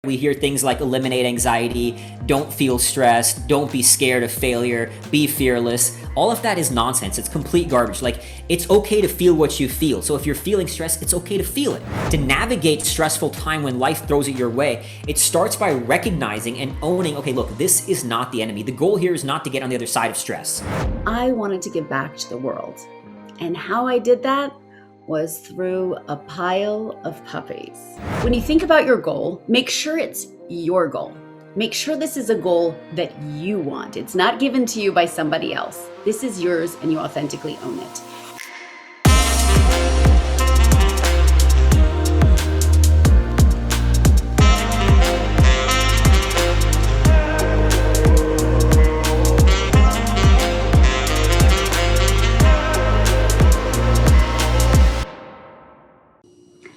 We hear things like eliminate anxiety, don't feel stressed, don't be scared of failure, be fearless. All of that is nonsense. It's complete garbage. Like, it's okay to feel what you feel. So if you're feeling stressed, it's okay to feel it. To navigate stressful time when life throws it your way, it starts by recognizing and owning, okay, look, this is not the enemy. The goal here is not to get on the other side of stress. I wanted to give back to the world. And how I did that was through a pile of puppies. When you think about your goal, make sure it's your goal. Make sure this is a goal that you want. It's not given to you by somebody else. This is yours and you authentically own it.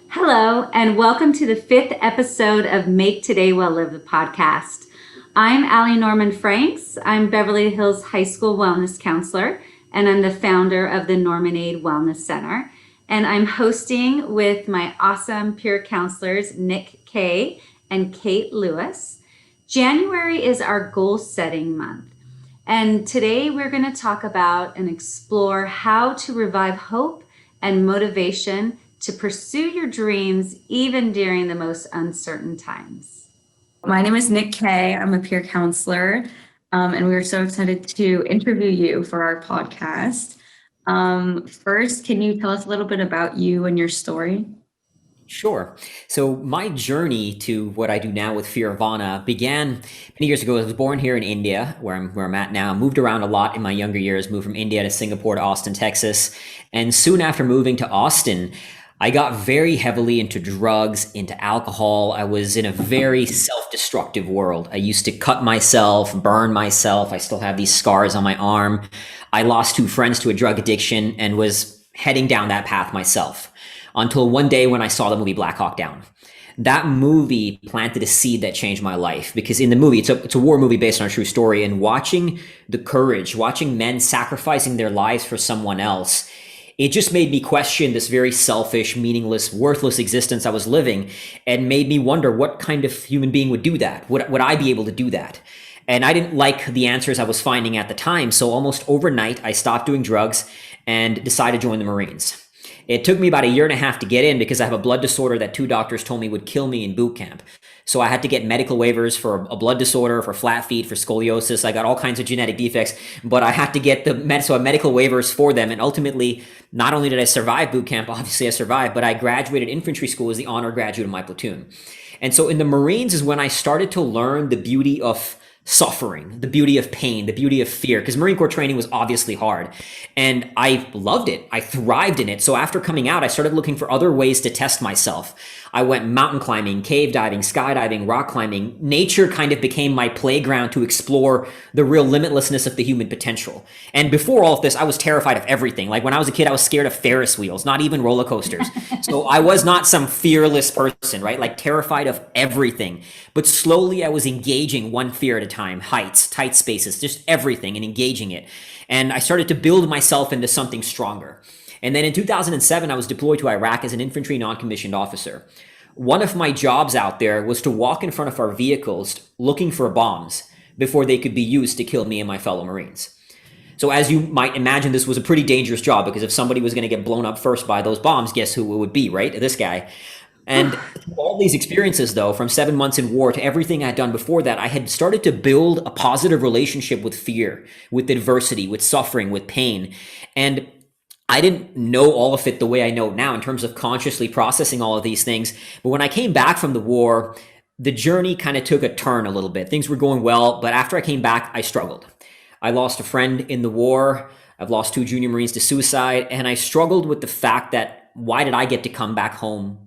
Hello, and welcome to the 5th episode of Make Today Well Live, the podcast. I'm Allie Norman Franks. I'm Beverly Hills High School Wellness Counselor, and I'm the founder of the NormanAid Wellness Center. And I'm hosting with my awesome peer counselors, Nick Kay and Kate Lewis. January is our goal setting month. And today we're going to talk about and explore how to revive hope and motivation to pursue your dreams even during the most uncertain times. My name is Nick Kay. I'm a peer counselor, and we are so excited to interview you for our podcast. First, can you tell us a little bit about you and your story? Sure. So my journey to what I do now with Fiory began many years ago. I was born here in India, where I'm at now. Moved around a lot in my younger years, moved from India to Singapore to Austin, Texas. And soon after moving to Austin, I got very heavily into drugs, into alcohol. I was in a very self-destructive world. I used to cut myself, burn myself. I still have these scars on my arm. I lost 2 friends to a drug addiction and was heading down that path myself until one day when I saw the movie Black Hawk Down. That movie planted a seed that changed my life, because in the movie, it's a war movie based on a true story, and watching the courage, watching men sacrificing their lives for someone else, it just made me question this very selfish, meaningless, worthless existence I was living, and made me wonder what kind of human being would do that. Would I be able to do that? And I didn't like the answers I was finding at the time. So almost overnight, I stopped doing drugs and decided to join the Marines. It took me about 1.5 years to get in because I have a blood disorder that 2 doctors told me would kill me in boot camp. So I had to get medical waivers for a blood disorder, for flat feet, for scoliosis. I got all kinds of genetic defects, but I had to get medical waivers for them. And ultimately, not only did I survive boot camp, obviously I survived, but I graduated infantry school as the honor graduate of my platoon. And so in the Marines is when I started to learn the beauty of suffering, the beauty of pain, the beauty of fear, because Marine Corps training was obviously hard. And I loved it. I thrived in it. So after coming out, I started looking for other ways to test myself. I went mountain climbing, cave diving, skydiving, rock climbing. Nature kind of became my playground to explore the real limitlessness of the human potential. And before all of this, I was terrified of everything. Like when I was a kid, I was scared of Ferris wheels, not even roller coasters. So I was not some fearless person, right? Like terrified of everything. But slowly I was engaging one fear at a time, heights, tight spaces, just everything, and engaging it. And I started to build myself into something stronger. And then in 2007, I was deployed to Iraq as an infantry non-commissioned officer. One of my jobs out there was to walk in front of our vehicles looking for bombs before they could be used to kill me and my fellow Marines. So as you might imagine, this was a pretty dangerous job, because if somebody was going to get blown up first by those bombs, guess who it would be, right? This guy. And through all these experiences, though, from 7 months in war to everything I'd done before that, I had started to build a positive relationship with fear, with adversity, with suffering, with pain. And I didn't know all of it the way I know now in terms of consciously processing all of these things. But when I came back from the war, the journey kind of took a turn a little bit. Things were going well, but after I came back, I struggled. I lost a friend in the war. I've lost 2 junior Marines to suicide. And I struggled with the fact that, why did I get to come back home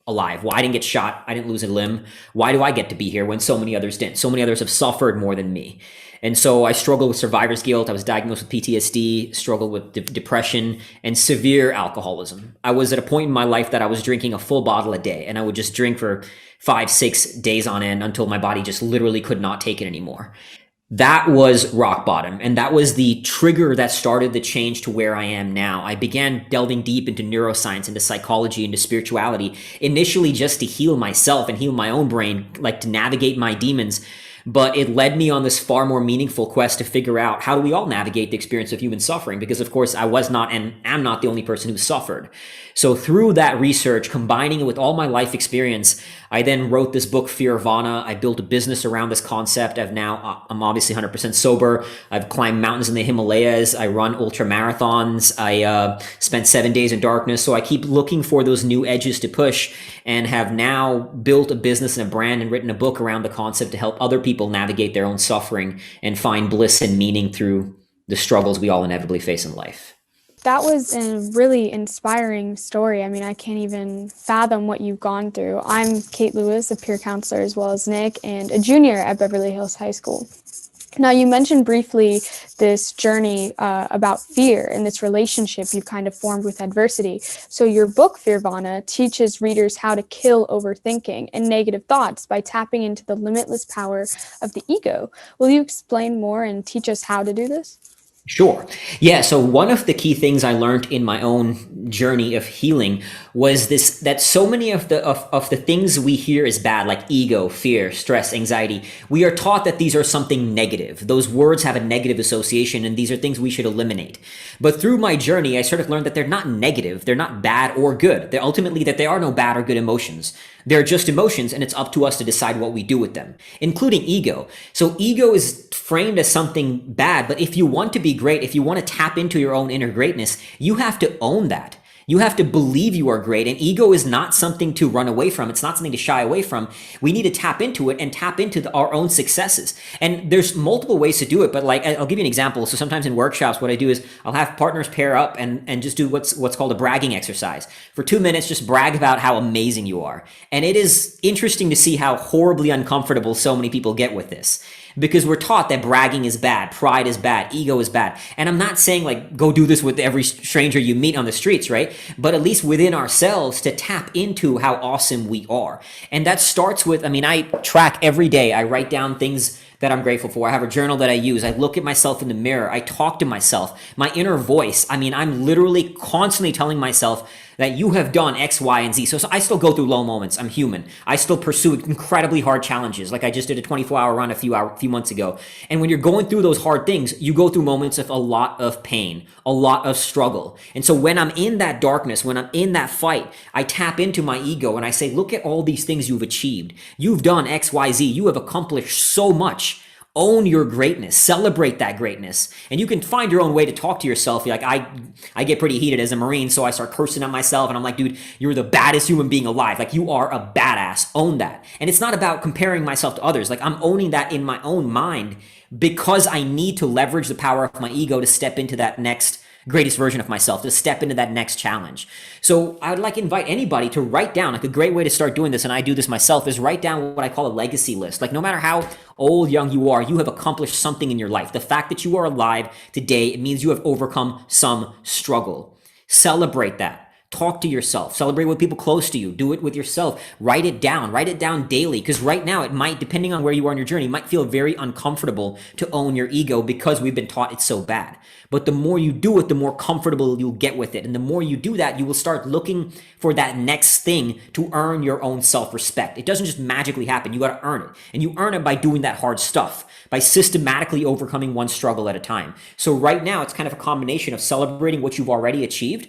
alive? Why I didn't get shot? I didn't lose a limb. Why do I get to be here when so many others didn't? So many others have suffered more than me. And so I struggled with survivor's guilt. I was diagnosed with PTSD, struggled with depression, and severe alcoholism. I was at a point in my life that I was drinking a full bottle a day, and I would just drink for 5-6 days on end until my body just literally could not take it anymore. That was rock bottom. And that was the trigger that started the change to where I am now. I began delving deep into neuroscience, into psychology, into spirituality, initially just to heal myself and heal my own brain, like to navigate my demons. But it led me on this far more meaningful quest to figure out, how do we all navigate the experience of human suffering? Because of course I was not and am not the only person who suffered. So through that research, combining it with all my life experience, I then wrote this book, Fearvana. I built a business around this concept. I'm obviously 100% sober. I've climbed mountains in the Himalayas. I run ultra marathons. I spent 7 days in darkness. So I keep looking for those new edges to push, and have now built a business and a brand and written a book around the concept to help other people navigate their own suffering and find bliss and meaning through the struggles we all inevitably face in life. That was a really inspiring story. I mean, I can't even fathom what you've gone through. I'm Kate Lewis, a peer counselor, as well as Nick, and a junior at Beverly Hills High School. Now, you mentioned briefly this journey about fear and this relationship you've kind of formed with adversity. So your book, Fearvana, teaches readers how to kill overthinking and negative thoughts by tapping into the limitless power of the ego. Will you explain more and teach us how to do this? Sure. Yeah. So one of the key things I learned in my own journey of healing was this, that so many of the things we hear as bad, like ego, fear, stress, anxiety, we are taught that these are something negative. Those words have a negative association, and these are things we should eliminate. But through my journey, I sort of learned that they're not negative. They're not bad or good. They're ultimately that there are no bad or good emotions. They're just emotions, and it's up to us to decide what we do with them, including ego. So ego is framed as something bad, but if you want to be great, if you want to tap into your own inner greatness, you have to own that. You have to believe you are great, and ego is not something to run away from. It's not something to shy away from. We need to tap into it and tap into our own successes. And there's multiple ways to do it, but like, I'll give you an example. So sometimes in workshops, what I do is I'll have partners pair up and just do what's called a bragging exercise. For 2 minutes, just brag about how amazing you are. And it is interesting to see how horribly uncomfortable so many people get with this. Because we're taught that bragging is bad, pride is bad, ego is bad. And I'm not saying like go do this with every stranger you meet on the streets, right? But at least within ourselves to tap into how awesome we are. And that starts with, I track every day. I write down things that I'm grateful for. I have a journal that I use. I look at myself in the mirror. I talk to myself. My inner voice. I'm literally constantly telling myself that you have done X, Y, and Z. So I still go through low moments. I'm human. I still pursue incredibly hard challenges. Like I just did a 24-hour run a few months ago. And when you're going through those hard things, you go through moments of a lot of pain, a lot of struggle. And so when I'm in that darkness, when I'm in that fight, I tap into my ego and I say, look at all these things you've achieved. You've done X, Y, Z. You have accomplished so much. Own your greatness, celebrate that greatness. And you can find your own way to talk to yourself. Like I get pretty heated as a Marine, so I start cursing at myself and I'm like, dude, you're the baddest human being alive. Like you are a badass, own that. And it's not about comparing myself to others. Like I'm owning that in my own mind because I need to leverage the power of my ego to step into that next greatest version of myself, to step into that next challenge. So I would like to invite anybody to write down, like a great way to start doing this, and I do this myself, is write down what I call a legacy list. Like no matter how old, young you are, you have accomplished something in your life. The fact that you are alive today, it means you have overcome some struggle. Celebrate that. Talk to yourself. Celebrate with people close to you. Do it with yourself. Write it down. Write it down daily. Because right now it might, depending on where you are in your journey, it might feel very uncomfortable to own your ego because we've been taught it's so bad. But the more you do it, the more comfortable you'll get with it. And the more you do that, you will start looking for that next thing to earn your own self-respect. It doesn't just magically happen. You got to earn it. And you earn it by doing that hard stuff, by systematically overcoming one struggle at a time. So right now, it's kind of a combination of celebrating what you've already achieved,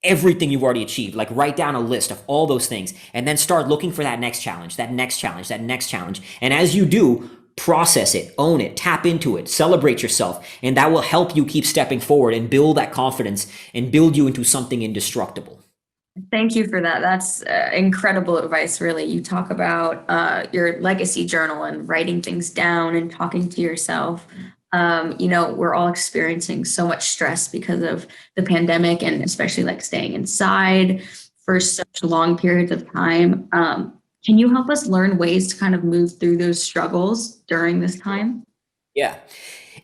everything you've already achieved, like write down a list of all those things and then start looking for that next challenge, that next challenge, that next challenge. And as you do, process it, own it, tap into it, celebrate yourself. And that will help you keep stepping forward and build that confidence and build you into something indestructible. Thank you for that. That's incredible advice, really. You talk about your legacy journal and writing things down and talking to yourself. We're all experiencing so much stress because of the pandemic and especially like staying inside for such long periods of time. Can you help us learn ways to kind of move through those struggles during this time? Yeah.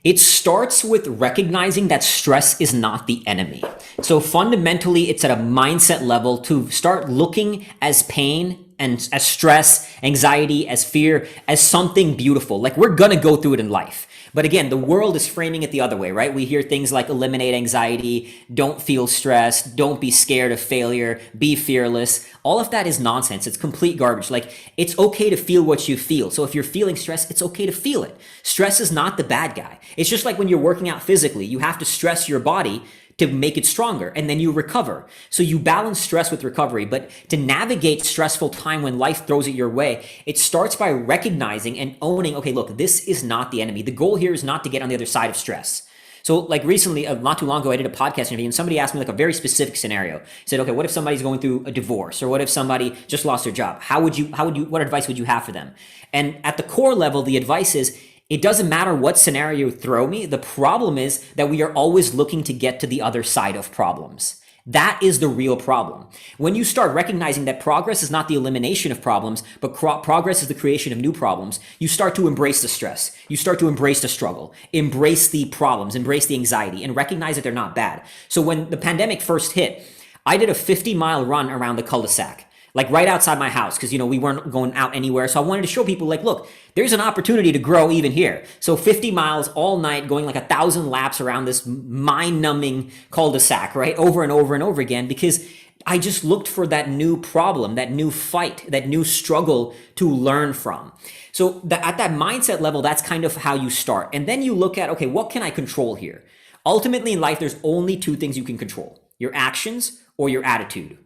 It starts with recognizing that stress is not the enemy. So fundamentally, it's at a mindset level to start looking as pain and as stress, anxiety, as fear, as something beautiful. Like we're going to go through it in life. But again, the world is framing it the other way, right? We hear things like eliminate anxiety, don't feel stressed, don't be scared of failure, be fearless. All of that is nonsense. It's complete garbage. Like, it's okay to feel what you feel. So if you're feeling stress, it's okay to feel it. Stress is not the bad guy. It's just like when you're working out physically, you have to stress your body to make it stronger, and then you recover. So you balance stress with recovery. But to navigate stressful time when life throws it your way, it starts by recognizing and owning, okay, look, this is not the enemy. The goal here is not to get on the other side of stress. So like recently, not too long ago, I did a podcast interview and somebody asked me like a very specific scenario. Said, okay, what if somebody's going through a divorce, or what if somebody just lost their job? What advice would you have for them? And at the core level, the advice is, it doesn't matter what scenario you throw me. The problem is that we are always looking to get to the other side of problems. That is the real problem. When you start recognizing that progress is not the elimination of problems, but progress is the creation of new problems, you start to embrace the stress. You start to embrace the struggle, embrace the problems, embrace the anxiety, and recognize that they're not bad. So when the pandemic first hit, I did a 50-mile run around the cul-de-sac, like right outside my house, because, we weren't going out anywhere. So I wanted to show people, like, look, there's an opportunity to grow even here. So 50 miles all night, going like 1,000 laps around this mind-numbing cul-de-sac, right? Over and over and over again, because I just looked for that new problem, that new fight, that new struggle to learn from. So at that mindset level, that's kind of how you start. And then you look at, okay, what can I control here? Ultimately in life, there's only two things you can control: your actions or your attitude.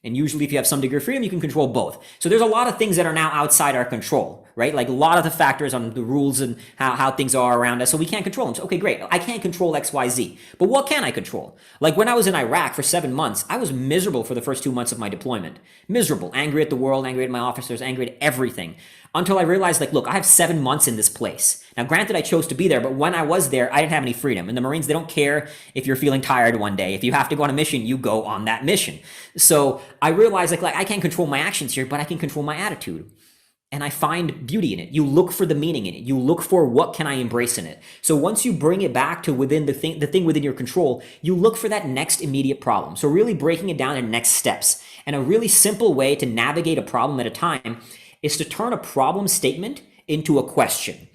And usually if you have some degree of freedom, you can control both. So there's a lot of things that are now outside our control, right? Like a lot of the factors on the rules and how things are around us. So we can't control them. So, okay, great. I can't control X, Y, Z. But what can I control? Like when I was in Iraq for 7 months, I was miserable for the first 2 months of my deployment. Miserable, angry at the world, angry at my officers, angry at everything. Until I realized, like, look, I have 7 months in this place. Now, granted, I chose to be there, but when I was there, I didn't have any freedom. And the Marines, they don't care if you're feeling tired one day. If you have to go on a mission, you go on that mission. So I realized, like I can't control my actions here, but I can control my attitude. And I find beauty in it. You look for the meaning in it. You look for what can I embrace in it. So once you bring it back to within the thing within your control, you look for that next immediate problem. So really breaking it down in next steps. And a really simple way to navigate a problem at a time is to turn a problem statement into a question.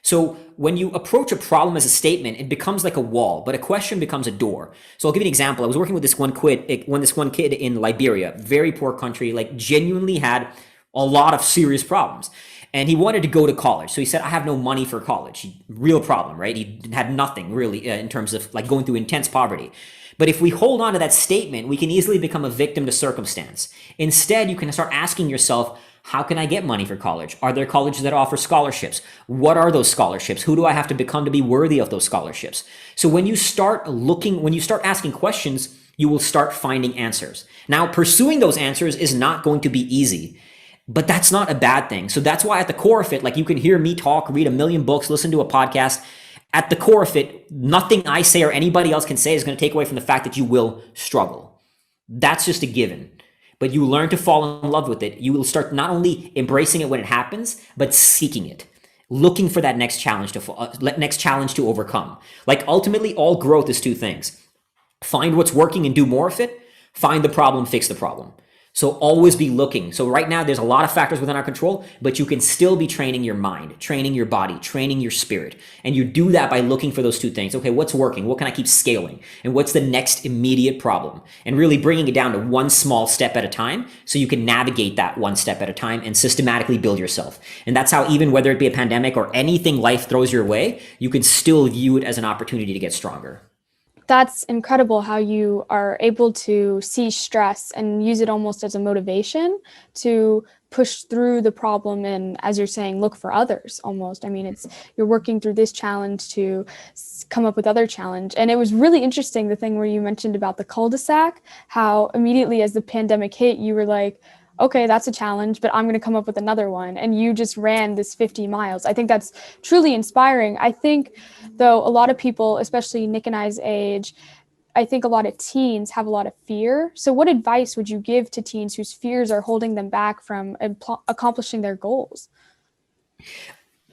So when you approach a problem as a statement, it becomes like a wall, but a question becomes a door. So I'll give you an example. I was working with this one kid in Liberia, very poor country, like genuinely had a lot of serious problems. And he wanted to go to college. So he said, I have no money for college. Real problem, right? He had nothing really in terms of like going through intense poverty. But if we hold on to that statement, we can easily become a victim to circumstance. Instead, you can start asking yourself, how can I get money for college? Are there colleges that offer scholarships? What are those scholarships? Who do I have to become to be worthy of those scholarships? So when you start asking questions, you will start finding answers. Now, pursuing those answers is not going to be easy, but that's not a bad thing. So that's why at the core of it, like you can hear me talk, read a million books, listen to a podcast. At the core of it, nothing I say or anybody else can say is going to take away from the fact that you will struggle. That's just a given. But you learn to fall in love with it. You will start not only embracing it when it happens, but seeking it, looking for that next challenge to overcome. Like ultimately, all growth is two things: find what's working and do more of it. Find the problem, fix the problem. So always be looking. So right now, there's a lot of factors within our control, but you can still be training your mind, training your body, training your spirit. And you do that by looking for those two things. Okay, what's working? What can I keep scaling? And what's the next immediate problem? And really bringing it down to one small step at a time so you can navigate that one step at a time and systematically build yourself. And that's how, even whether it be a pandemic or anything life throws your way, you can still view it as an opportunity to get stronger. That's incredible how you are able to see stress and use it almost as a motivation to push through the problem and, as you're saying, look for others almost. I mean, you're working through this challenge to come up with other challenge. And it was really interesting, the thing where you mentioned about the cul-de-sac, how immediately as the pandemic hit, you were like, okay, that's a challenge, but I'm going to come up with another one. And you just ran this 50 miles. I think that's truly inspiring. I think, though, a lot of people, especially Nick and I's age, I think a lot of teens have a lot of fear. So what advice would you give to teens whose fears are holding them back from accomplishing their goals?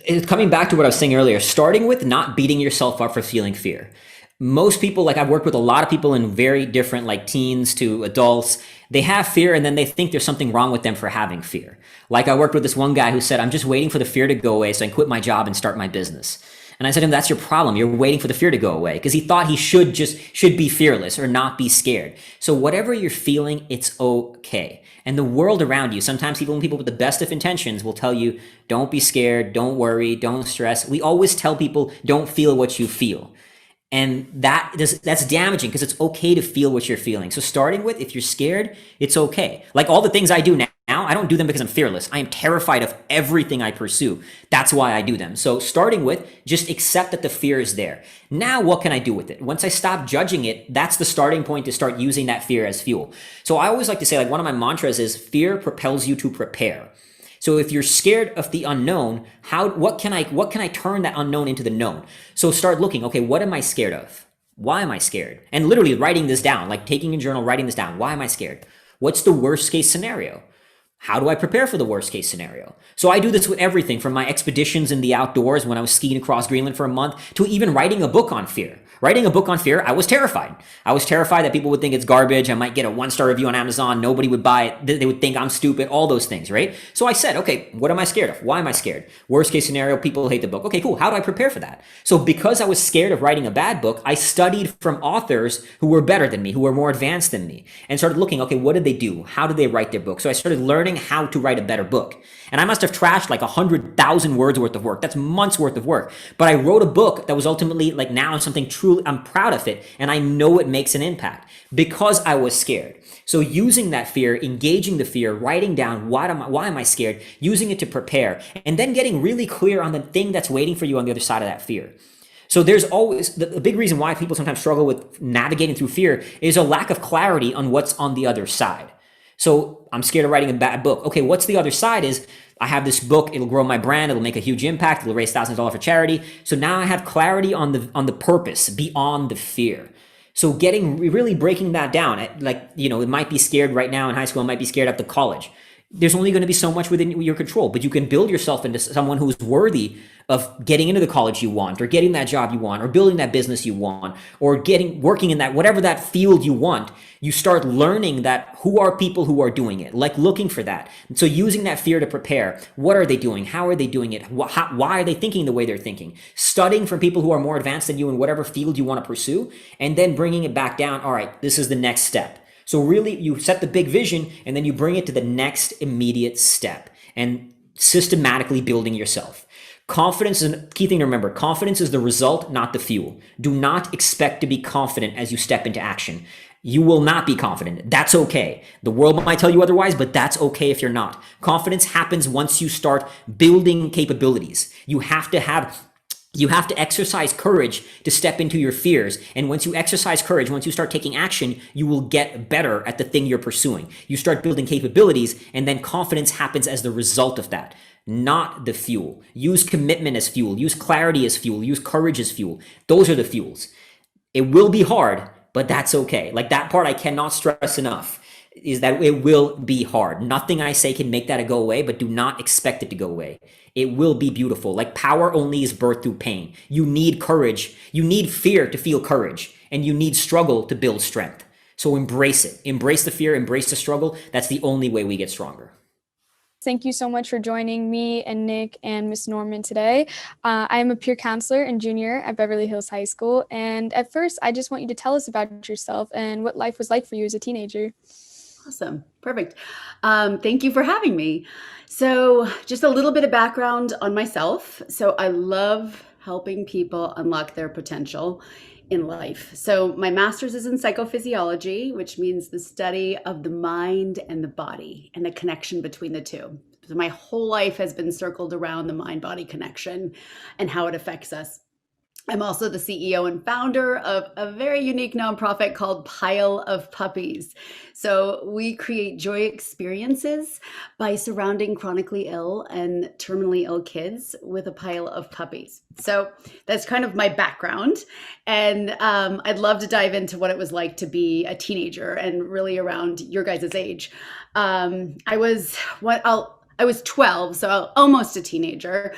It's coming back to what I was saying earlier, starting with not beating yourself up for feeling fear. Most people, like I've worked with a lot of people in very different, like teens to adults, they have fear and then they think there's something wrong with them for having fear. Like I worked with this one guy who said, I'm just waiting for the fear to go away so I can quit my job and start my business. And I said to him, that's your problem. You're waiting for the fear to go away, because he thought he should be fearless or not be scared. So whatever you're feeling, it's okay. And the world around you, sometimes even people with the best of intentions will tell you, don't be scared, don't worry, don't stress. We always tell people, don't feel what you feel. And that's damaging, because it's okay to feel what you're feeling. So starting with, if you're scared, it's okay. Like all the things I do now, I don't do them because I'm fearless. I am terrified of everything I pursue. That's why I do them. So starting with, just accept that the fear is there. Now, what can I do with it? Once I stop judging it, that's the starting point to start using that fear as fuel. So I always like to say, like, one of my mantras is, fear propels you to prepare. So if you're scared of the unknown, what can I turn that unknown into the known? So start looking, okay, what am I scared of? Why am I scared? And literally writing this down, like taking a journal, writing this down. Why am I scared? What's the worst case scenario? How do I prepare for the worst case scenario? So I do this with everything from my expeditions in the outdoors when I was skiing across Greenland for a month to even writing a book on fear. Writing a book on fear, I was terrified. I was terrified that people would think it's garbage. I might get a 1-star review on Amazon. Nobody would buy it. They would think I'm stupid, all those things, right? So I said, okay, what am I scared of? Why am I scared? Worst case scenario, people hate the book. Okay, cool. How do I prepare for that? So because I was scared of writing a bad book, I studied from authors who were better than me, who were more advanced than me, and started looking, okay, what did they do? How did they write their book? So I started learning how to write a better book. And I must have trashed like 100,000 words worth of work. That's months worth of work. But I wrote a book that was ultimately, like, now something truly, I'm proud of it. And I know it makes an impact because I was scared. So using that fear, engaging the fear, writing down why am I scared, using it to prepare, and then getting really clear on the thing that's waiting for you on the other side of that fear. So there's always the big reason why people sometimes struggle with navigating through fear is a lack of clarity on what's on the other side. So I'm scared of writing a bad book. Okay, what's the other side is I have this book, it'll grow my brand, it'll make a huge impact, it'll raise thousands of dollars for charity. So now I have clarity on the purpose beyond the fear. So really breaking that down, like, it might be scared right now in high school, it might be scared after college. There's only going to be so much within your control, but you can build yourself into someone who's worthy of getting into the college you want, or getting that job you want, or building that business you want, or working in that, whatever that field you want. You start learning that who are people who are doing it, like looking for that. And so using that fear to prepare, what are they doing? How are they doing it? Why are they thinking the way they're thinking? Studying from people who are more advanced than you in whatever field you want to pursue, and then bringing it back down. All right, this is the next step. So really, you set the big vision and then you bring it to the next immediate step and systematically building yourself. Confidence is a key thing to remember. Confidence is the result, not the fuel. Do not expect to be confident as you step into action. You will not be confident. That's okay. The world might tell you otherwise, but that's okay if you're not. Confidence happens once you start building capabilities. You have to exercise courage to step into your fears. And once you exercise courage, once you start taking action, you will get better at the thing you're pursuing. You start building capabilities, and then confidence happens as the result of that, not the fuel. Use commitment as fuel. Use clarity as fuel. Use courage as fuel. Those are the fuels. It will be hard, but that's okay. Like, that part I cannot stress enough, is that it will be hard. Nothing I say can make that go away, but do not expect it to go away. It will be beautiful. Like, power only is birthed through pain. You need courage. You need fear to feel courage, and you need struggle to build strength. So embrace it. Embrace the fear, embrace the struggle. That's the only way we get stronger. Thank you so much for joining me and Nick and Miss Norman today. I am a peer counselor and junior at Beverly Hills High School. And at first, I just want you to tell us about yourself and what life was like for you as a teenager. Awesome. Perfect. Thank you for having me. So just a little bit of background on myself. So I love helping people unlock their potential in life. So my master's is in psychophysiology, which means the study of the mind and the body and the connection between the two. So my whole life has been circled around the mind-body connection and how it affects us. I'm also the CEO and founder of a very unique nonprofit called Pile of Puppies. So we create joy experiences by surrounding chronically ill and terminally ill kids with a pile of puppies. So that's kind of my background. And I'd love to dive into what it was like to be a teenager and really around your guys' age. I was 12, so almost a teenager,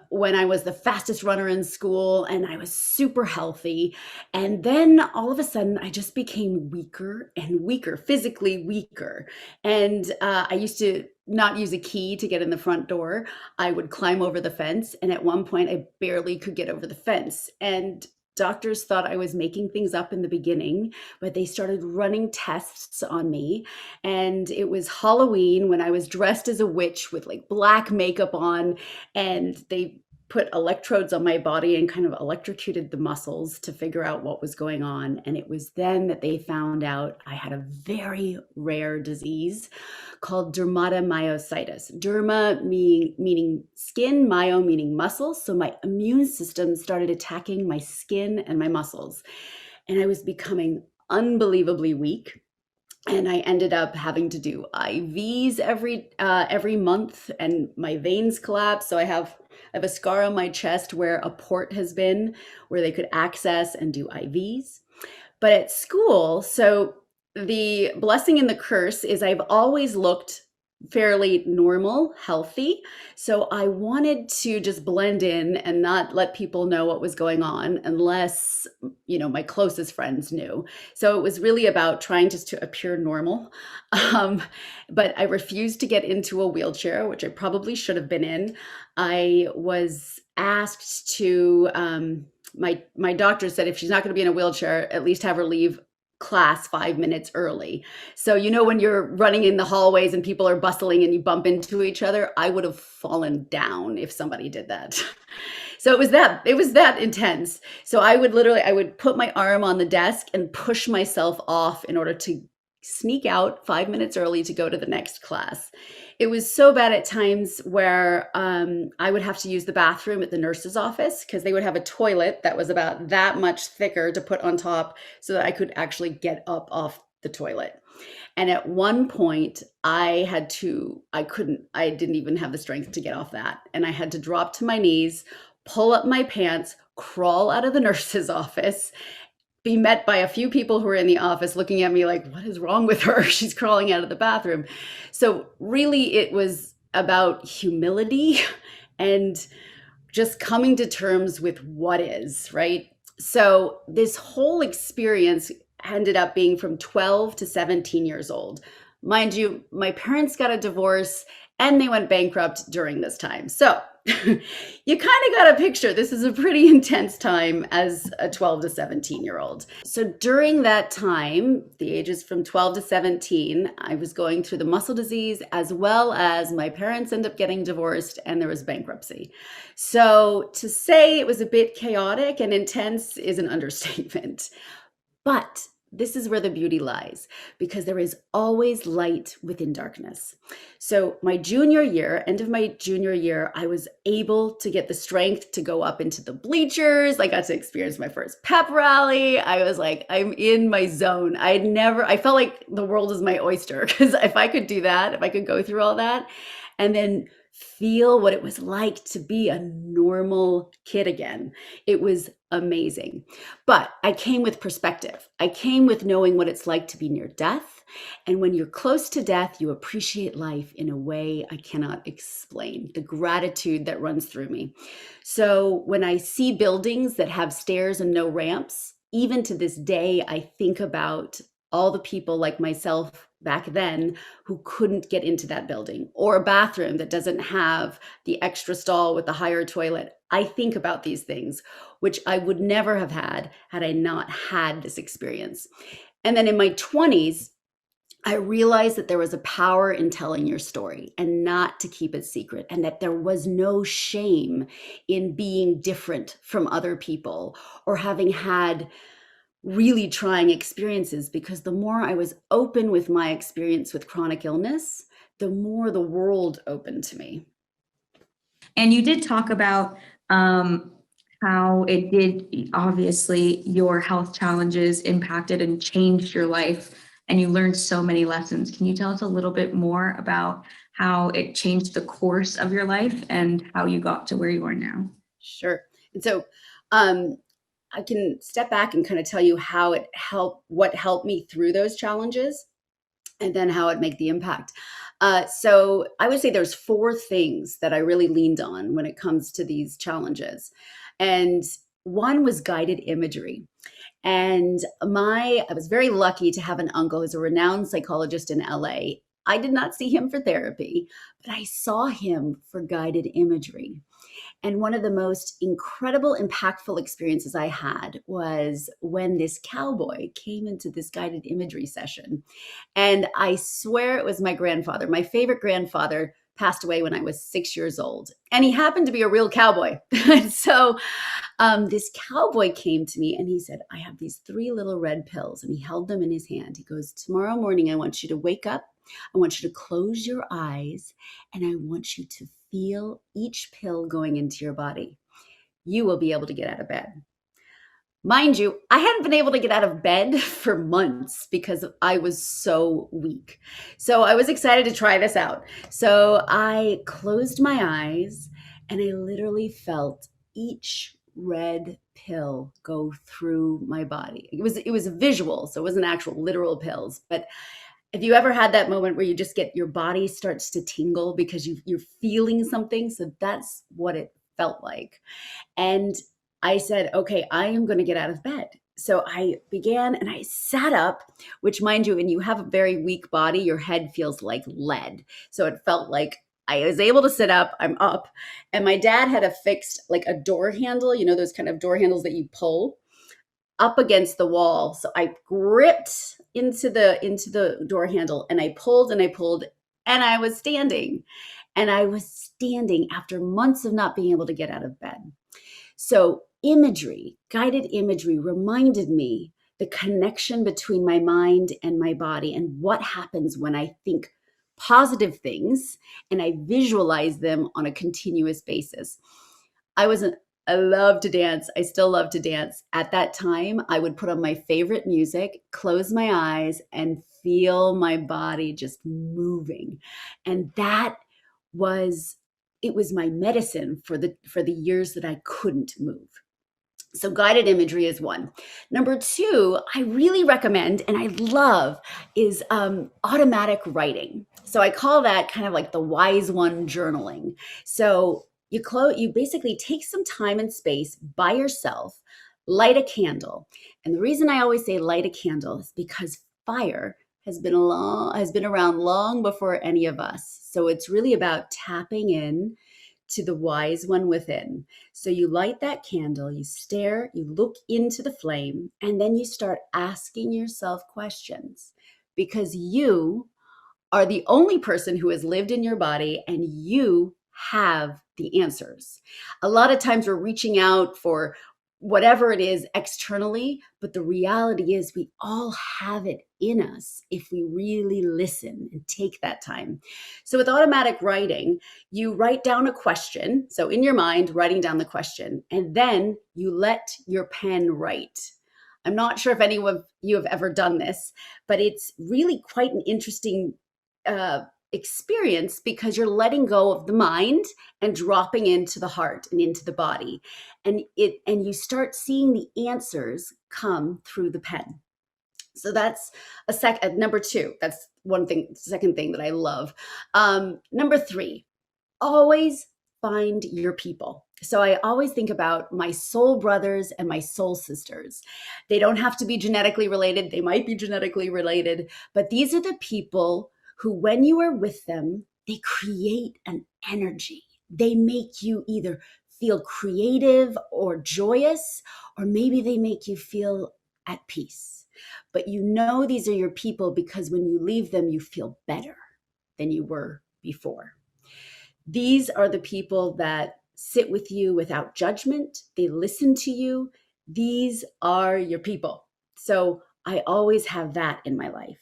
when I was the fastest runner in school and I was super healthy. And then all of a sudden, I just became weaker and weaker, physically weaker. And I used to not use a key to get in the front door. I would climb over the fence. And at one point, I barely could get over the fence. And doctors thought I was making things up in the beginning, but they started running tests on me. And it was Halloween when I was dressed as a witch with like black makeup on, and they put electrodes on my body and kind of electrocuted the muscles to figure out what was going on. And it was then that they found out I had a very rare disease called dermatomyositis. Derma meaning skin, myo meaning muscles. So my immune system started attacking my skin and my muscles. And I was becoming unbelievably weak. And I ended up having to do IVs every month, and my veins collapsed. So I have a scar on my chest where a port has been, where they could access and do IVs. But at school, so the blessing and the curse is I've always looked fairly normal, healthy. So I wanted to just blend in and not let people know what was going on unless, my closest friends knew. So it was really about trying just to appear normal. But I refused to get into a wheelchair, which I probably should have been in. I was asked to, my doctor said if she's not going to be in a wheelchair, at least have her leave class 5 minutes early. So, when you're running in the hallways and people are bustling and you bump into each other, I would have fallen down if somebody did that. So it was that intense. So I would put my arm on the desk and push myself off in order to sneak out 5 minutes early to go to the next class. It was so bad at times where I would have to use the bathroom at the nurse's office because they would have a toilet that was about that much thicker to put on top so that I could actually get up off the toilet. And at one point I didn't even have the strength to get off that. And I had to drop to my knees, pull up my pants, crawl out of the nurse's office, be met by a few people who were in the office looking at me like, what is wrong with her? She's crawling out of the bathroom. So really it was about humility and just coming to terms with what is, right? So this whole experience ended up being from 12 to 17 years old. Mind you, my parents got a divorce and they went bankrupt during this time. So you kind of got a picture. This is a pretty intense time as a 12 to 17-year-old. So during that time, the ages from 12 to 17, I was going through the muscle disease as well as my parents ended up getting divorced and there was bankruptcy. So to say it was a bit chaotic and intense is an understatement. But this is where the beauty lies, because there is always light within darkness. So my end of my junior year, I was able to get the strength to go up into the bleachers. I got to experience my first pep rally. I was like, I'm in my zone. I felt like the world is my oyster, because if I could do that, if I could go through all that and then feel what it was like to be a normal kid again, it was amazing. But I came with perspective. I came with knowing what it's like to be near death. And when you're close to death, you appreciate life in a way I cannot explain, the gratitude that runs through me. So when I see buildings that have stairs and no ramps, even to this day, I think about all the people like myself back then who couldn't get into that building, or a bathroom that doesn't have the extra stall with the higher toilet. I think about these things, which I would never have had I not had this experience. And then in my 20s, I realized that there was a power in telling your story and not to keep it secret, and that there was no shame in being different from other people or having had really trying experiences, because the more I was open with my experience with chronic illness, the more the world opened to me. And you did talk about how it did, obviously, your health challenges impacted and changed your life, and you learned so many lessons. Can you tell us a little bit more about how it changed the course of your life and how you got to where you are now? Sure. And so I can step back and kind of tell you how what helped me through those challenges, and then how it made the impact. So I would say there's 4 things that I really leaned on when it comes to these challenges. And one was guided imagery. And I was very lucky to have an uncle who's a renowned psychologist in LA. I did not see him for therapy, but I saw him for guided imagery. And one of the most incredible, impactful experiences I had was when this cowboy came into this guided imagery session. And I swear it was my grandfather. My favorite grandfather passed away when I was 6 years old. And he happened to be a real cowboy. So this cowboy came to me and he said, I have these 3 little red pills. And he held them in his hand. He goes, tomorrow morning, I want you to wake up. I want you to close your eyes and I want you to feel each pill going into your body. You will be able to get out of bed. Mind you, I hadn't been able to get out of bed for months because I was so weak. So I was excited to try this out. So I closed my eyes and I literally felt each red pill go through my body. It was visual, so it wasn't actual literal pills. But have you ever had that moment where you just get your body starts to tingle because you're feeling something? So that's what it felt like. And I said, okay, I am going to get out of bed. So I began and I sat up, which mind you, when you have a very weak body, your head feels like lead. So it felt like I was able to sit up, I'm up. And my dad had affixed like a door handle, you know, those kind of door handles that you pull up against the wall. So I gripped into the door handle and I pulled and I was standing. And I was standing after months of not being able to get out of bed. So imagery, guided imagery reminded me the connection between my mind and my body and what happens when I think positive things and I visualize them on a continuous basis. I love to dance. I still love to dance. At that time, I would put on my favorite music, close my eyes, and feel my body just moving. And it was my medicine for the years that I couldn't move. So guided imagery is one. Number 2, I really recommend and I love is automatic writing. So I call that kind of like the wise one journaling. So you basically take some time and space by yourself, light a candle. And the reason I always say light a candle is because fire has been around long before any of us. So it's really about tapping in to the wise one within. So you light that candle, you stare, you look into the flame, and then you start asking yourself questions because you are the only person who has lived in your body and you have the answers. A lot of times we're reaching out for whatever it is externally, but the reality is we all have it in us if we really listen and take that time. So with automatic writing, you write down a question. So in your mind, writing down the question, and then you let your pen write. I'm not sure if any of you have ever done this, but it's really quite an interesting experience because you're letting go of the mind and dropping into the heart and into the body, and you start seeing the answers come through the pen. So that's number 2. That's one thing. Second thing that I love. Number 3, always find your people. So I always think about my soul brothers and my soul sisters. They don't have to be genetically related. They might be genetically related, but these are the people who, when you are with them, they create an energy. They make you either feel creative or joyous, or maybe they make you feel at peace. But you know these are your people because when you leave them, you feel better than you were before. These are the people that sit with you without judgment. They listen to you. These are your people. So I always have that in my life.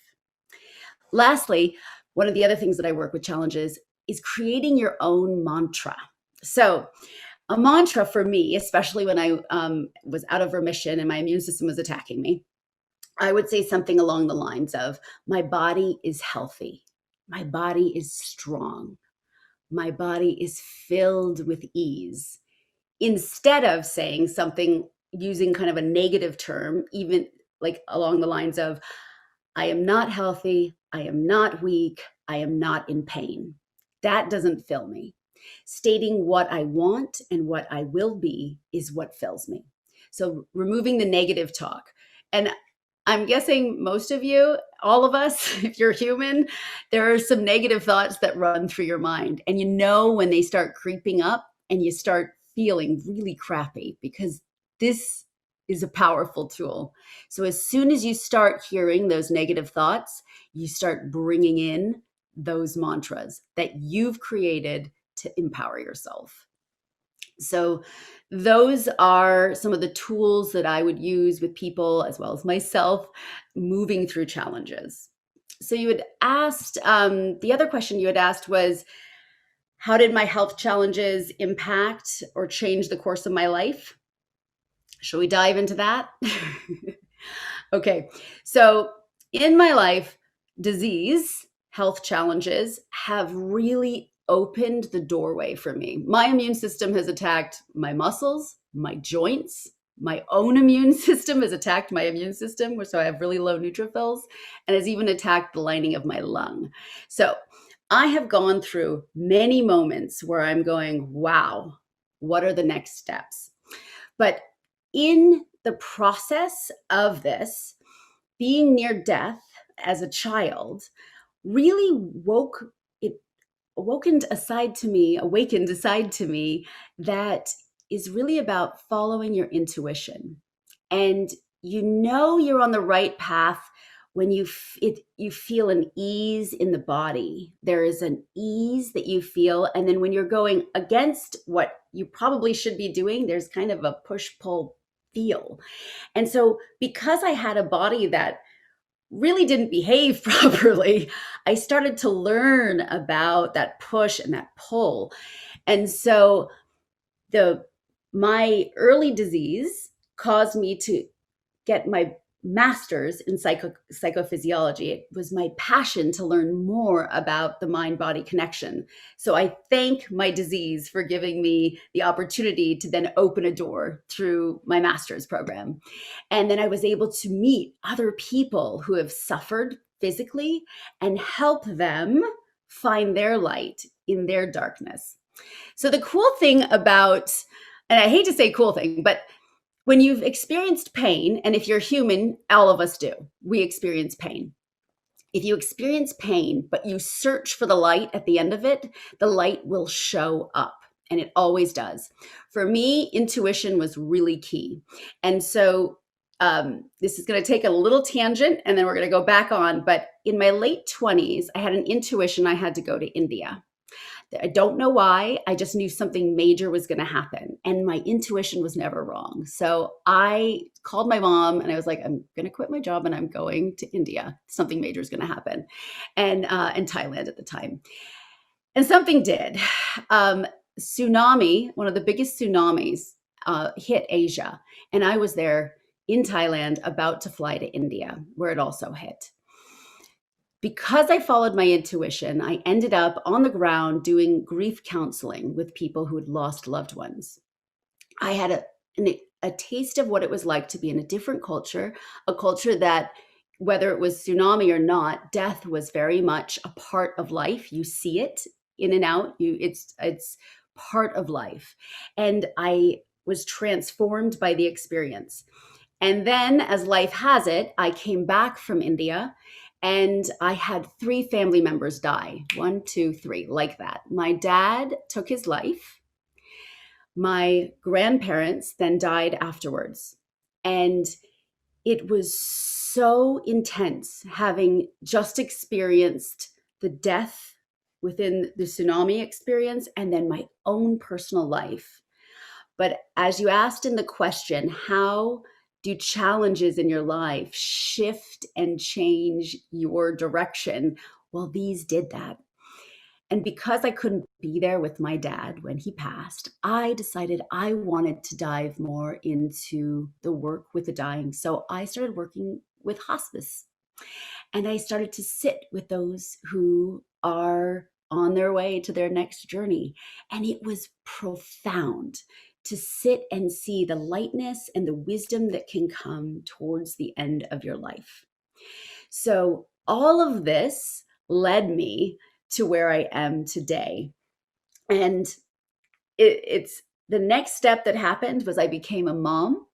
Lastly, one of the other things that I work with challenges is creating your own mantra. So a mantra for me, especially when I was out of remission and my immune system was attacking me, I would say something along the lines of, my body is healthy. My body is strong. My body is filled with ease. Instead of saying something using kind of a negative term, even like along the lines of, I am not healthy, I am not weak. I am not in pain. That doesn't fill me. Stating what I want and what I will be is what fills me. So removing the negative talk. And I'm guessing most of you, all of us, if you're human, there are some negative thoughts that run through your mind. And you know when they start creeping up and you start feeling really crappy, because this is a powerful tool. So as soon as you start hearing those negative thoughts, you start bringing in those mantras that you've created to empower yourself. So those are some of the tools that I would use with people as well as myself moving through challenges. So you had asked, the other question you had asked was, how did my health challenges impact or change the course of my life? Shall we dive into that? Okay, so in my life, disease, health challenges have really opened the doorway for me. My immune system has attacked my muscles, my joints. My own immune system has attacked my immune system, so I have really low neutrophils, and has even attacked the lining of my lung. So I have gone through many moments where I'm going, wow, what are the next steps? But in the process of this, being near death as a child really awakened aside to me that is really about following your intuition. And you know you're on the right path when you feel an ease in the body. There is an ease that you feel, and then when you're going against what you probably should be doing, there's kind of a push-pull feel. And so because I had a body that really didn't behave properly, I started to learn about that push and that pull. And so my early disease caused me to get my master's in psychophysiology. It was my passion to learn more about the mind-body connection. So I thank my disease for giving me the opportunity to then open a door through my master's program. And then I was able to meet other people who have suffered physically and help them find their light in their darkness. So the cool thing about, and I hate to say cool thing, but when you've experienced pain, and if you're human, all of us do, we experience pain. If you experience pain, but you search for the light at the end of it, the light will show up, and it always does. For me, intuition was really key. And so this is going to take a little tangent, and then we're going to go back on. But in my late 20s, I had an intuition I had to go to India. I don't know why. I just knew something major was going to happen. And my intuition was never wrong. So I called my mom and I was like, I'm going to quit my job and I'm going to India. Something major is going to happen. And Thailand at the time. And something did. Tsunami, one of the biggest tsunamis, hit Asia. And I was there in Thailand about to fly to India, where it also hit. Because I followed my intuition, I ended up on the ground doing grief counseling with people who had lost loved ones. I had a taste of what it was like to be in a different culture, a culture that, whether it was tsunami or not, death was very much a part of life. You see it in and out. It's part of life. And I was transformed by the experience. And then, as life has it, I came back from India. And I had 3 family members die. 1, 2, 3, like that. My dad took his life. My grandparents then died afterwards. And it was so intense having just experienced the death within the tsunami experience and then my own personal life. But as you asked in the question, how do challenges in your life shift and change your direction? Well, these did that. And because I couldn't be there with my dad when he passed, I decided I wanted to dive more into the work with the dying. So I started working with hospice. And I started to sit with those who are on their way to their next journey. And it was profound to sit and see the lightness and the wisdom that can come towards the end of your life. So all of this led me to where I am today. And it's the next step that happened was I became a mom.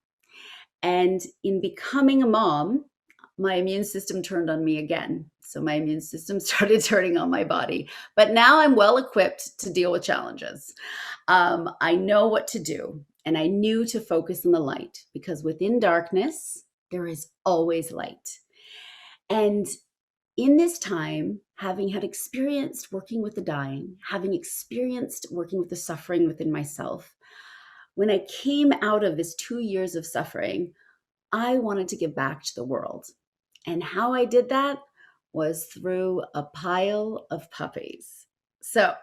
And in becoming a mom, my immune system turned on me again. So my immune system started turning on my body. But now I'm well equipped to deal with challenges. I know what to do. And I knew to focus on the light, because within darkness, there is always light. And in this time, having had experienced working with the dying, having experienced working with the suffering within myself, when I came out of this 2 years of suffering, I wanted to give back to the world. And how I did that was through a pile of puppies. So,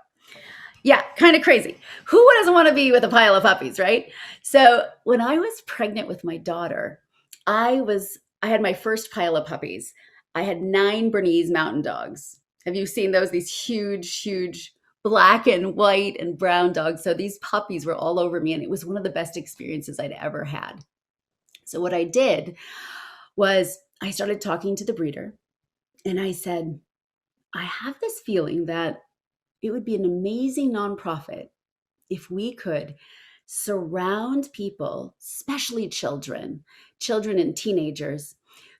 yeah, kind of crazy. Who doesn't want to be with a pile of puppies, right? So, when I was pregnant with my daughter, I had my first pile of puppies. I had 9 Bernese mountain dogs. Have you seen those? These huge, huge black and white and brown dogs. So these puppies were all over me, and it was one of the best experiences I'd ever had. So what I did was I started talking to the breeder, and I said, I have this feeling that it would be an amazing nonprofit if we could surround people, especially children and teenagers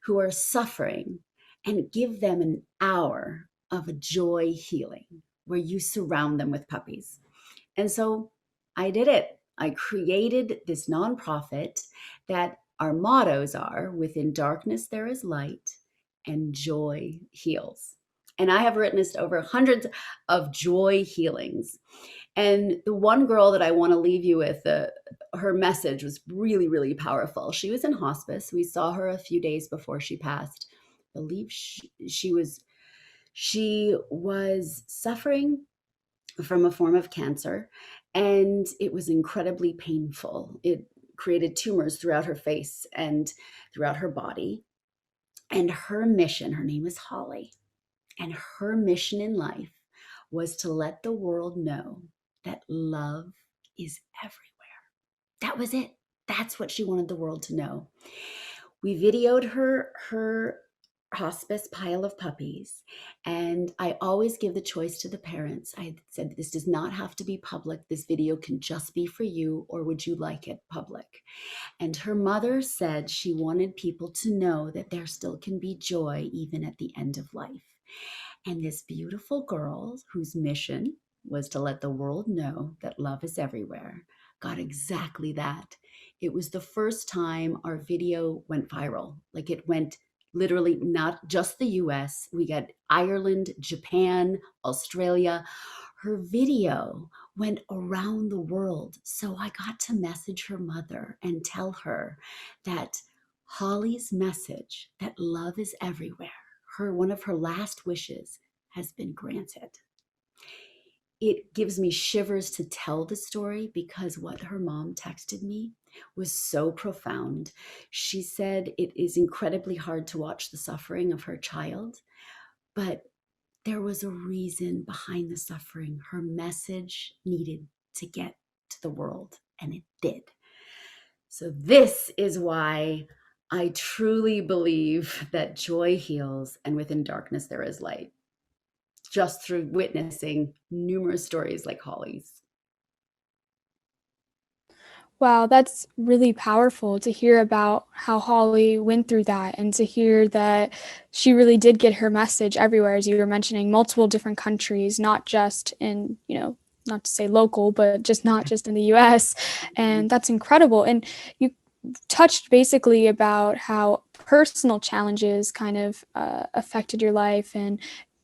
who are suffering, and give them an hour of a joy healing where you surround them with puppies. And so I did it. I created this nonprofit that our mottos are: within darkness there is light, and joy heals. And I have witnessed over hundreds of joy healings. And the one girl that I want to leave you with, her message was really, really powerful. She was in hospice. We saw her a few days before she passed. I believe she was suffering from a form of cancer, and it was incredibly painful. It created tumors throughout her face and throughout her body. And her mission, her name is Holly, and her mission in life was to let the world know that love is everywhere. That was it. That's what she wanted the world to know. We videoed her hospice pile of puppies, and I always give the choice to the parents. I said, this does not have to be public. This video can just be for you, or would you like it public? And her mother said she wanted people to know that there still can be joy even at the end of life. And this beautiful girl, whose mission was to let the world know that love is everywhere, got exactly that. It was the first time our video went viral. Like, it went literally not just the US. We got Ireland, Japan, Australia. Her video went around the world. So I got to message her mother and tell her that Holly's message, that love is everywhere, one of her last wishes, has been granted. It gives me shivers to tell the story, because what her mom texted me was so profound. She said it is incredibly hard to watch the suffering of her child, but there was a reason behind the suffering. Her message needed to get to the world, and it did. So this is why I truly believe that joy heals, and within darkness there is light, just through witnessing numerous stories like Holly's. Wow, that's really powerful to hear about how Holly went through that, and to hear that she really did get her message everywhere, as you were mentioning, multiple different countries, not just in, not to say local, but just not just in the US. And that's incredible. And you touched basically about how personal challenges kind of affected your life and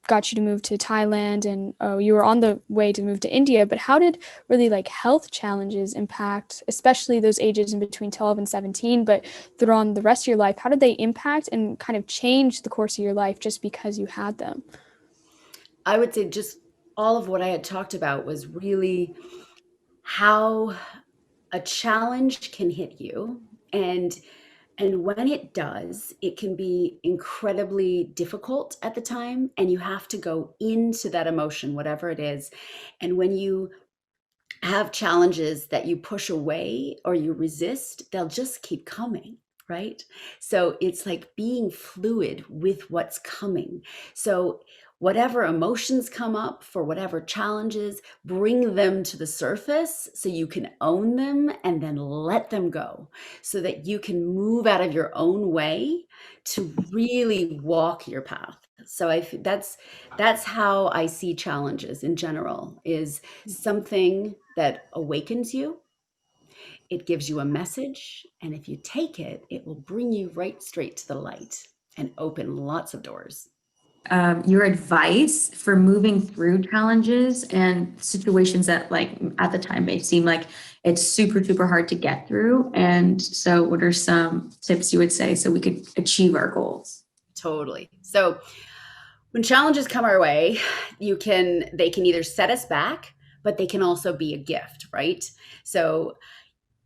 got you to move to Thailand, and you were on the way to move to India. But how did really health challenges impact, especially those ages in between 12 and 17, but throughout the rest of your life? How did they impact and kind of change the course of your life just because you had them? I would say just all of what I had talked about was really how a challenge can hit you, and when it does, it can be incredibly difficult at the time, and you have to go into that emotion, whatever it is. And when you have challenges that you push away or you resist, they'll just keep coming. right? So it's like being fluid with what's coming. So whatever emotions come up for whatever challenges, bring them to the surface so you can own them and then let them go so that you can move out of your own way to really walk your path. So that's how I see challenges in general, is something that awakens you. It gives you a message, and if you take it, it will bring you right straight to the light and open lots of doors. Your advice for moving through challenges and situations that like at the time may seem like it's super, super hard to get through. And so what are some tips you would say so we could achieve our goals? Totally. So when challenges come our way, they can either set us back, but they can also be a gift, right? So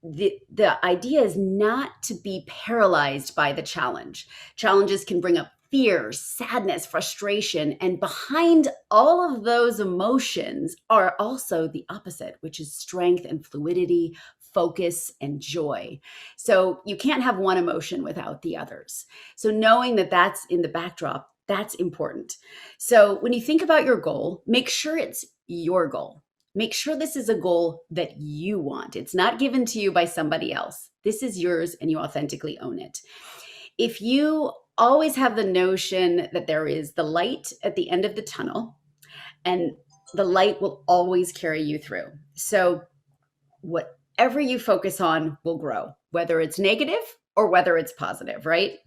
the idea is not to be paralyzed by the challenge. Challenges can bring up fear, sadness, frustration, and behind all of those emotions are also the opposite, which is strength and fluidity, focus and joy. So you can't have one emotion without the others. So knowing that that's in the backdrop, that's important. So when you think about your goal, make sure it's your goal. Make sure this is a goal that you want. It's not given to you by somebody else. This is yours and you authentically own it. If you always have the notion that there is the light at the end of the tunnel, and the light will always carry you through. So whatever you focus on will grow, whether it's negative or whether it's positive, right?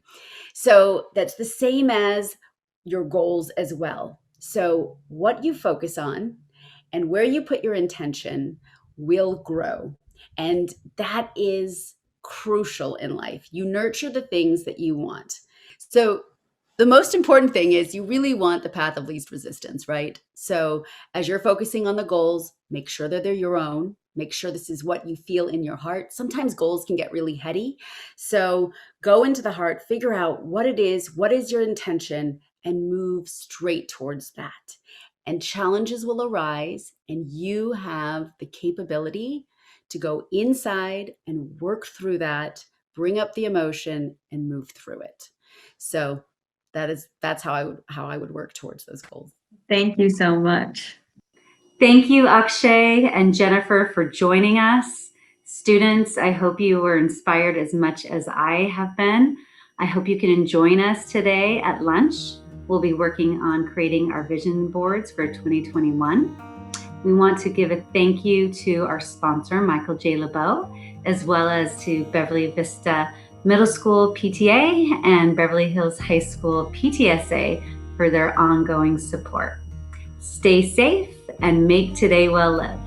So that's the same as your goals as well. So what you focus on and where you put your intention will grow. And that is crucial in life. You nurture the things that you want. So the most important thing is you really want the path of least resistance, right? So as you're focusing on the goals, make sure that they're your own. Make sure this is what you feel in your heart. Sometimes goals can get really heady. So go into the heart, figure out what it is, what is your intention, and move straight towards that. And challenges will arise, and you have the capability to go inside and work through that, bring up the emotion, and move through it. So that's how I would work towards those goals. Thank you so much. Thank you, Akshay and Jennifer, for joining us. Students, I hope you were inspired as much as I have been. I hope you can join us today at lunch. We'll be working on creating our vision boards for 2021. We want to give a thank you to our sponsor, Michael J. LeBeau, as well as to Beverly Vista Middle School PTA and Beverly Hills High School PTSA for their ongoing support. Stay safe and make today well lived.